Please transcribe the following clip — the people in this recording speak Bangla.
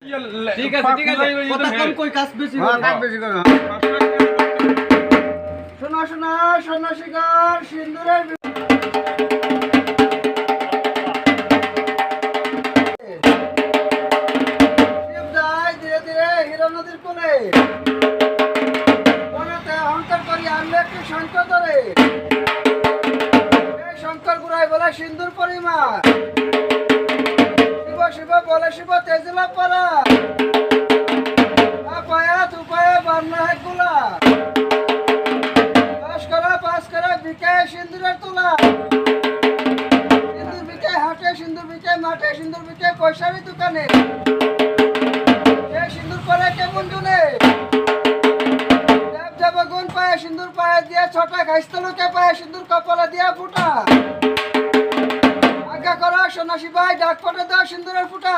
ঠিক আছে ঠিক আছে কথা কম কই কাজ বেশি কাজ বেশি করো। শোনো শোনো শোনো শিকার সিন্দুরের শিব যায় ধীরে ধীরে হীরা নদীর কোলে মনেতে অহংকার করি আনলে একটি শঙ্খ ধরে এই শঙ্কর গুড়াই বলে সিন্দুর পরিমাণ শিব শিব বলে শিব তেজলা পারা আপায়াত উপায়ে বান্না হেগুলা পাস করা বিকায় সিন্দুরের তোলা সিন্দুর বিকায় হাটে সিন্দুর বিকায় মাঠে সিন্দুর বিকায় পয়সারি দোকানে এই সিন্দুর পরে কেমন জনে দেব দেব গুণ পায়ে সিন্দুর পায়ে দিয়া ছটা খাইস্তলকে পায়ে সিন্দুর কপালে দিয়া ফুটা আজ্ঞা করা সন্ন্যাসী ভাই ডাক পটে দাও সিন্দুরের ফুটা